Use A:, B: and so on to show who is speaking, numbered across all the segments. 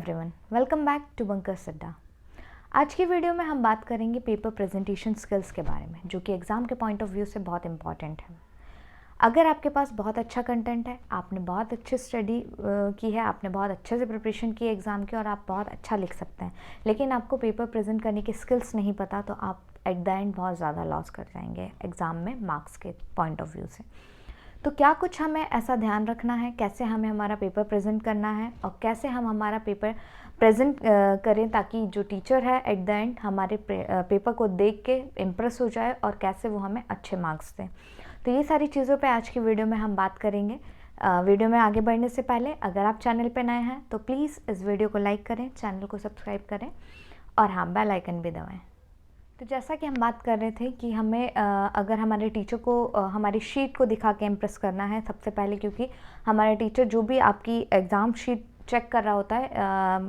A: Everyone, welcome back to Bankers Adda. आज की video में हम बात करेंगे पेपर प्रेजेंटेशन स्किल्स के बारे में, जो कि एग्ज़ाम के पॉइंट ऑफ व्यू से बहुत इंपॉर्टेंट है। अगर आपके पास बहुत अच्छा कंटेंट है, आपने बहुत अच्छी स्टडी की है, आपने बहुत अच्छे से प्रिपरेशन की है एग्ज़ाम की और आप बहुत अच्छा लिख सकते हैं, लेकिन आपको पेपर प्रेजेंट करने की स्किल्स नहीं पता, तो आप एट द एंड बहुत ज़्यादा लॉस कर जाएंगे एग्ज़ाम में मार्क्स के पॉइंट ऑफ व्यू से। तो क्या कुछ हमें ऐसा ध्यान रखना है, कैसे हमें हमारा पेपर प्रेजेंट करना है और कैसे हम हमारा पेपर प्रेजेंट करें ताकि जो टीचर है एट द एंड हमारे पेपर को देख के इम्प्रेस हो जाए और कैसे वो हमें अच्छे मार्क्स दें। तो ये सारी चीज़ों पे आज की वीडियो में हम बात करेंगे। वीडियो में आगे बढ़ने से पहले अगर आप चैनल पे नए हैं तो प्लीज़ इस वीडियो को लाइक करें, चैनल को सब्सक्राइब करें और हाँ, बेल आइकन भी दबाएँ। तो जैसा कि हम बात कर रहे थे कि हमें अगर हमारे टीचर को हमारी शीट को दिखा के इम्प्रेस करना है सबसे पहले, क्योंकि हमारा टीचर जो भी आपकी एग्ज़ाम शीट चेक कर रहा होता है,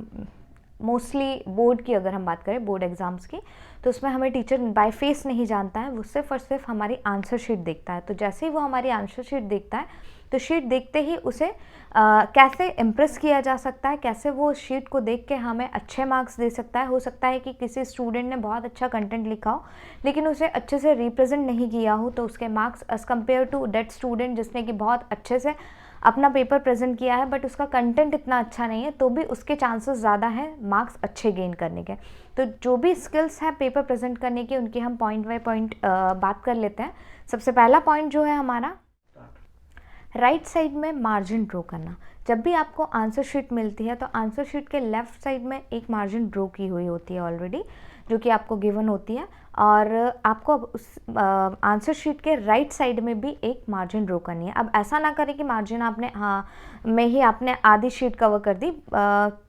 A: मोस्टली बोर्ड की अगर हम बात करें, बोर्ड एग्ज़ाम्स की, तो उसमें हमें टीचर बाय फेस नहीं जानता है, वो सिर्फ और सिर्फ हमारी आंसर शीट देखता है। तो जैसे ही वो हमारी आंसर शीट देखता है तो शीट देखते ही उसे कैसे इम्प्रेस किया जा सकता है, कैसे वो शीट को देख के हमें अच्छे मार्क्स दे सकता है। हो सकता है कि किसी स्टूडेंट ने बहुत अच्छा कंटेंट लिखा हो लेकिन उसे अच्छे से रिप्रेजेंट नहीं किया हो, तो उसके marks as compare to that student जिसने कि बहुत अच्छे से अपना पेपर प्रेजेंट किया है बट उसका कंटेंट इतना अच्छा नहीं है, तो भी उसके चांसेस ज़्यादा हैं मार्क्स अच्छे गेन करने के। तो जो भी स्किल्स हैं पेपर प्रेजेंट करने की, उनकी हम पॉइंट बाय पॉइंट बात कर लेते हैं। सबसे पहला पॉइंट जो है हमारा, राइट साइड में मार्जिन ड्रॉ करना। जब भी आपको आंसर शीट मिलती है तो आंसर शीट के लेफ़्ट साइड में एक मार्जिन ड्रॉ की हुई होती है ऑलरेडी, जो कि आपको गिवन होती है, और आपको उस आंसर शीट के राइट साइड में भी एक मार्जिन ड्रॉ करनी है। अब ऐसा ना करें कि मार्जिन आपने में ही आपने आधी शीट कवर कर दी,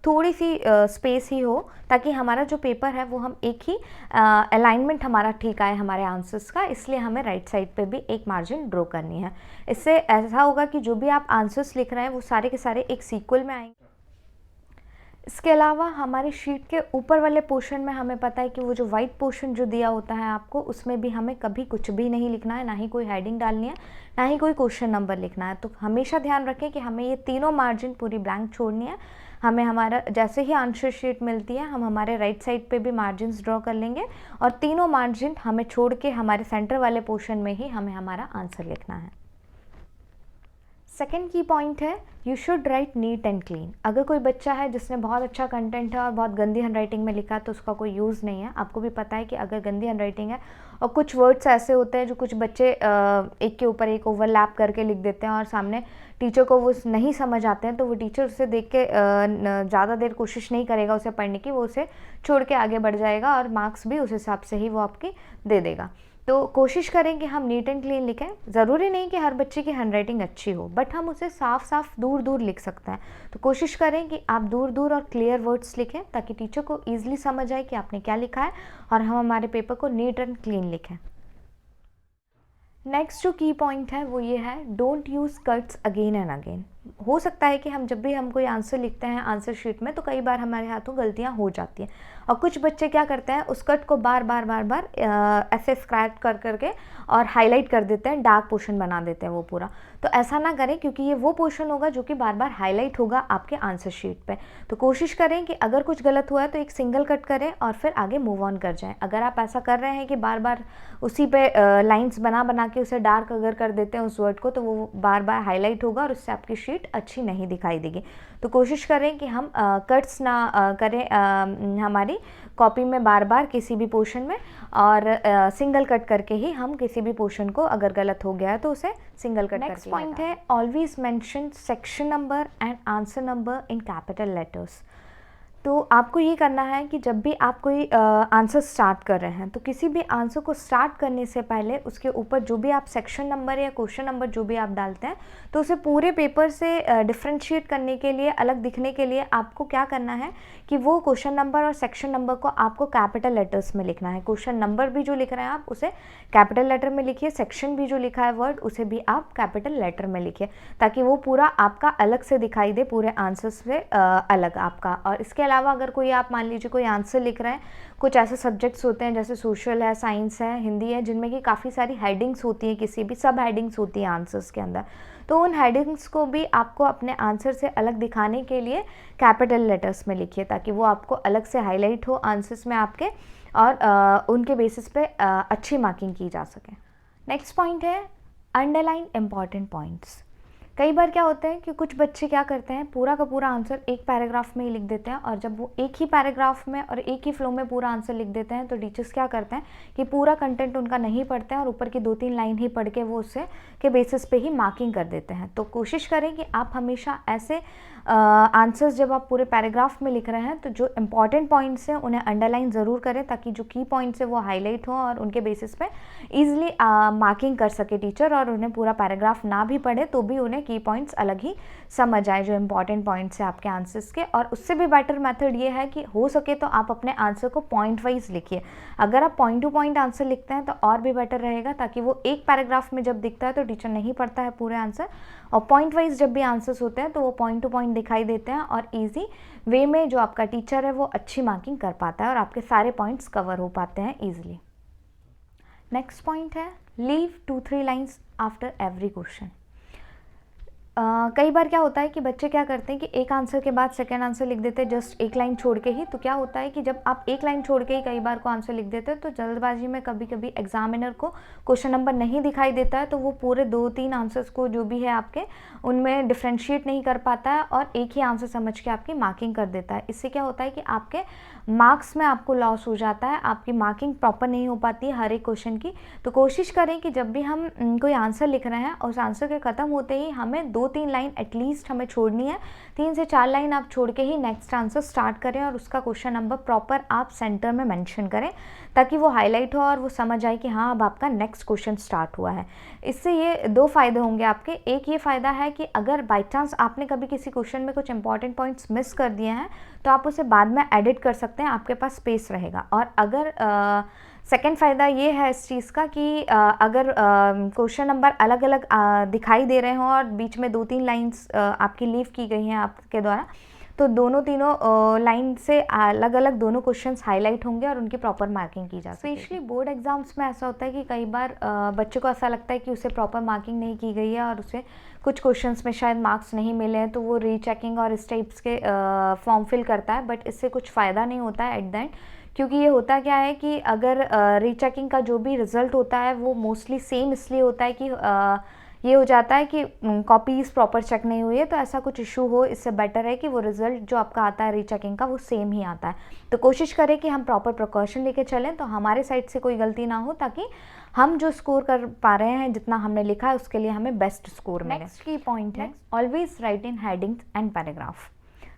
A: थोड़ी सी स्पेस ही हो ताकि हमारा जो पेपर है वो हम एक ही अलाइनमेंट हमारा ठीक आए हमारे आंसर्स का, इसलिए हमें राइट साइड पे भी एक मार्जिन ड्रॉ करनी है। इससे ऐसा होगा कि जो भी आप आंसर्स लिख रहे हैं वो सारे के सारे एक सीक्वल में आएंगे। इसके अलावा हमारी शीट के ऊपर वाले पोर्शन में हमें पता है कि वो जो वाइट पोर्शन जो दिया होता है आपको, उसमें भी हमें कभी कुछ भी नहीं लिखना है, ना ही कोई हेडिंग डालनी है, ना ही कोई क्वेश्चन नंबर लिखना है। तो हमेशा ध्यान रखें कि हमें ये तीनों मार्जिन पूरी ब्लैंक छोड़नी है। हमें हमारा जैसे ही आंसर शीट मिलती है हम हमारे राइट साइड पे भी मार्जिन्स ड्रॉ कर लेंगे और तीनों मार्जिन हमें छोड़ के हमारे सेंटर वाले पोर्शन में ही हमें हमारा आंसर लिखना है। सेकेंड की पॉइंट है, you should write neat and clean. अगर कोई बच्चा है जिसने बहुत अच्छा कंटेंट है और बहुत गंदी हैंडराइटिंग में लिखा है तो उसका कोई यूज़ नहीं है। आपको भी पता है कि अगर गंदी हैंडराइटिंग है और कुछ वर्ड्स ऐसे होते हैं जो कुछ बच्चे एक के ऊपर एक ओवरलैप करके लिख देते हैं और सामने टीचर को वो नहीं समझ आते हैं, तो वो टीचर उसे देख के ज़्यादा देर कोशिश नहीं करेगा उसे पढ़ने की, वो उसे छोड़ के आगे बढ़ जाएगा और मार्क्स भी उस हिसाब से ही वो आपकी दे देगा। तो कोशिश करें कि हम नीट एंड क्लीन लिखें। ज़रूरी नहीं कि हर बच्चे की हैंडराइटिंग अच्छी हो, बट हम उसे साफ साफ दूर दूर लिख सकते हैं। तो कोशिश करें कि आप दूर दूर और क्लियर वर्ड्स लिखें ताकि टीचर को ईजिली समझ आए कि आपने क्या लिखा है और हम हमारे पेपर को नीट एंड क्लीन लिखें। नेक्स्ट जो की पॉइंट है वो ये है, don't use cuts again and again. हो सकता है कि जब भी हम कोई आंसर लिखते हैं आंसर शीट में तो कई बार हमारे हाथों गलतियां हो जाती हैं और कुछ बच्चे क्या करते हैं, उस कट को बार बार ऐसे स्क्रैच कर करके और हाईलाइट कर देते हैं, डार्क पोर्शन बना देते हैं वो पूरा। तो ऐसा ना करें क्योंकि ये वो पोर्शन होगा जो कि बार बार हाईलाइट होगा आपके आंसर शीट पे। तो कोशिश करें कि अगर कुछ गलत हुआ है तो एक सिंगल कट करें और फिर आगे मूव ऑन कर जाएं। अगर आप ऐसा कर रहे हैं कि बार बार उसी पे लाइंस बना के उसे डार्क अगर कर देते हैं उस वर्ड को, तो वो बार बार हाईलाइट होगा और उससे आपकी शीट अच्छी नहीं दिखाई देगी। तो कोशिश करें कि हम कट्स ना करें हमारी कॉपी में बार बार किसी भी पोर्शन में, और सिंगल कट करके ही हम किसी भी पोर्शन को अगर गलत हो गया है तो उसे सिंगल कट। नेक्स्ट पॉइंट है, always mention section number and answer number in capital letters. तो आपको ये करना है कि जब भी आप कोई आंसर स्टार्ट कर रहे हैं तो किसी भी आंसर को स्टार्ट करने से पहले उसके ऊपर जो भी आप सेक्शन नंबर या क्वेश्चन नंबर जो भी आप डालते हैं, तो उसे पूरे पेपर से डिफ्रेंशिएट करने के लिए, अलग दिखने के लिए आपको क्या करना है कि वो क्वेश्चन नंबर और सेक्शन नंबर को आपको कैपिटल लेटर्स में लिखना है। क्वेश्चन नंबर भी जो लिख रहे हैं आप उसे कैपिटल लेटर में लिखिए, सेक्शन भी जो लिखा है वर्ड उसे भी आप कैपिटल लेटर में लिखिए ताकि वो पूरा आपका अलग से दिखाई दे, पूरे आंसर से अलग आपका। और इसके अलावा अलावा अगर कोई आप मान लीजिए कोई आंसर लिख रहे हैं, कुछ ऐसे सब्जेक्ट्स होते हैं जैसे सोशल है, साइंस है, हिंदी है, जिनमें कि काफ़ी सारी हेडिंग्स होती हैं, किसी भी सब हेडिंग्स होती हैं आंसर्स के अंदर, तो उन हेडिंग्स को भी आपको अपने आंसर से अलग दिखाने के लिए कैपिटल लेटर्स में लिखिए, ताकि वो आपको अलग से हाईलाइट हो आंसर्स में आपके, और उनके बेसिस पे अच्छी मार्किंग की जा सके। नेक्स्ट पॉइंट है अंडरलाइन इम्पॉर्टेंट पॉइंट्स। कई बार क्या होता है कि कुछ बच्चे क्या करते हैं, पूरा का पूरा आंसर एक पैराग्राफ में ही लिख देते हैं, और जब वो एक ही पैराग्राफ में और एक ही फ्लो में पूरा आंसर लिख देते हैं, तो टीचर्स क्या करते हैं कि पूरा कंटेंट उनका नहीं पढ़ते हैं और ऊपर की 2-3 लाइन ही पढ़ के वो उससे के बेसिस पे ही मार्किंग कर देते हैं। तो कोशिश करें कि आप हमेशा ऐसे आंसर्स जब आप पूरे पैराग्राफ में लिख रहे हैं, तो जो इंपॉर्टेंट पॉइंट्स हैं उन्हें अंडरलाइन ज़रूर करें, ताकि जो की पॉइंट्स है वो हाईलाइट हो और उनके बेसिस पे ईजिली मार्किंग कर सके टीचर, और उन्हें पूरा पैराग्राफ ना भी पढ़े तो भी उन्हें की पॉइंट्स अलग ही समझ आए, जो इंपॉर्टेंट पॉइंट्स हैं आपके आंसर्स के। और उससे भी बेटर मेथड ये है कि हो सके तो आप अपने आंसर को पॉइंट वाइज लिखिए। अगर आप पॉइंट टू पॉइंट आंसर लिखते हैं तो और भी बेटर रहेगा, ताकि वो एक पैराग्राफ में जब दिखता है तो टीचर नहीं पढ़ता है पूरे आंसर, और पॉइंट वाइज जब भी आंसर्स होते हैं तो वो पॉइंट टू पॉइंट दिखाई देते हैं, और ईजी वे में जो आपका टीचर है वो अच्छी मार्किंग कर पाता है और आपके सारे पॉइंट्स कवर हो पाते हैं ईजिली। नेक्स्ट पॉइंट है leave 2-3 lines after every question. कई बार क्या होता है कि बच्चे क्या करते हैं कि एक आंसर के बाद सेकंड आंसर लिख देते हैं, जस्ट एक लाइन छोड़ के ही। तो क्या होता है कि जब आप एक लाइन छोड़ के ही कई बार को आंसर लिख देते हैं, तो जल्दबाजी में कभी कभी एग्जामिनर को क्वेश्चन नंबर नहीं दिखाई देता है, तो वो पूरे 2-3 आंसर्स को जो भी है आपके उनमें डिफ्रेंशिएट नहीं कर पाता है और एक ही आंसर समझ के आपकी मार्किंग कर देता है। इससे क्या होता है कि आपके मार्क्स में आपको लॉस हो जाता है, आपकी मार्किंग प्रॉपर नहीं हो पाती है हर एक क्वेश्चन की। तो कोशिश करें कि जब भी हम कोई आंसर लिख रहे हैं, उस आंसर के ख़त्म होते ही हमें 2-3 लाइन एटलीस्ट हमें छोड़नी है, 3 से 4 लाइन आप छोड़ के ही नेक्स्ट आंसर स्टार्ट करें, और उसका क्वेश्चन नंबर प्रॉपर आप सेंटर में मेंशन करें, ताकि वो हाईलाइट हो और वो समझ आए कि हाँ अब आपका नेक्स्ट क्वेश्चन स्टार्ट हुआ है। इससे ये 2 फ़ायदे होंगे आपके। एक ये फ़ायदा है कि अगर बाई चांस आपने कभी किसी क्वेश्चन में कुछ इंपॉर्टेंट पॉइंट्स मिस कर दिए हैं, तो आप उसे बाद में एडिट कर सकते हैं, आपके पास स्पेस रहेगा। और अगर सेकेंड फ़ायदा ये है इस चीज़ का कि अगर क्वेश्चन नंबर अलग अलग दिखाई दे रहे हों और बीच में 2-3 लाइन्स आपकी लीव की गई हैं आपके द्वारा, तो तीनों लाइन से अलग अलग दोनों क्वेश्चंस हाईलाइट होंगे और उनकी प्रॉपर मार्किंग की जा सकेगी। स्पेशली बोर्ड एग्जाम्स में ऐसा होता है कि कई बार बच्चों को ऐसा लगता है कि उसे प्रॉपर मार्किंग नहीं की गई है और उसे कुछ क्वेश्चंस में शायद मार्क्स नहीं मिले हैं, तो वो रीचेकिंग और इस टाइप्स के फॉर्म फिल करता है, बट इससे कुछ फ़ायदा नहीं होता है एट द एंड। क्योंकि ये होता क्या है कि अगर रीचेकिंग का जो भी रिज़ल्ट होता है वो मोस्टली सेम इसलिए होता है कि ये हो जाता है कि कॉपीज़ प्रॉपर चेक नहीं हुई है, तो ऐसा कुछ इशू हो, इससे बेटर है कि वो रिज़ल्ट जो आपका आता है रीचेकिंग का वो सेम ही आता है। तो कोशिश करें कि हम प्रॉपर प्रिकॉशन लेके चलें, तो हमारे साइड से कोई गलती ना हो, ताकि हम जो स्कोर कर पा रहे हैं, जितना हमने लिखा है उसके लिए हमें बेस्ट स्कोर मिले। नेक्स्ट की पॉइंट है always right in headings and paragraph.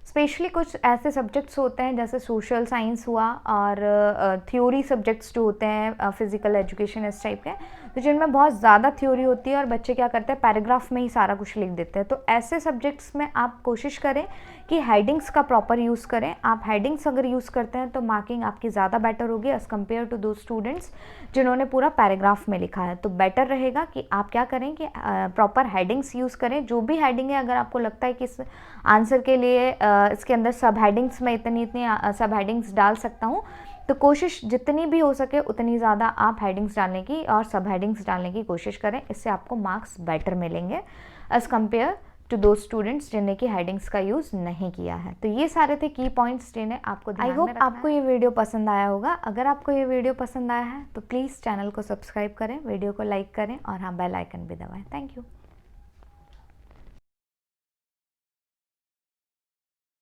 A: Specially कुछ ऐसे सब्जेक्ट्स होते हैं जैसे सोशल साइंस हुआ और थ्योरी सब्जेक्ट्स जो होते हैं फिजिकल एजुकेशन इस टाइप के, तो जिनमें बहुत ज़्यादा थ्योरी होती है और बच्चे क्या करते हैं पैराग्राफ में ही सारा कुछ लिख देते हैं। तो ऐसे सब्जेक्ट्स में आप कोशिश करें कि हेडिंग्स का प्रॉपर यूज़ करें। आप हेडिंग्स अगर यूज़ करते हैं तो मार्किंग आपकी ज़्यादा बेटर होगी एज़ कम्पेयर टू दो स्टूडेंट्स जिन्होंने पूरा पैराग्राफ में लिखा है। तो बेटर रहेगा कि आप क्या करें कि प्रॉपर हेडिंग्स यूज़ करें। जो भी हेडिंग है, अगर आपको लगता है कि इस आंसर के लिए इसके अंदर सब हेडिंग्स में इतनी सब हेडिंग्स डाल सकता हूँ, तो कोशिश जितनी भी हो सके उतनी ज़्यादा आप हेडिंग्स डालने की और सब हेडिंग्स डालने की कोशिश करें। इससे आपको मार्क्स बेटर मिलेंगे एज़ कम्पेयर टू दो स्टूडेंट्स जिन्हें की हेडिंग्स का यूज़ नहीं किया है। तो ये सारे थे की पॉइंट्स जिन्हें आपको ध्यान में रखना है। आई होप आपको ये वीडियो पसंद आया होगा। अगर आपको ये वीडियो पसंद आया है तो प्लीज़ चैनल को सब्सक्राइब करें, वीडियो को लाइक करें और हाँ बेल आइकन भी दबाएं। Thank you.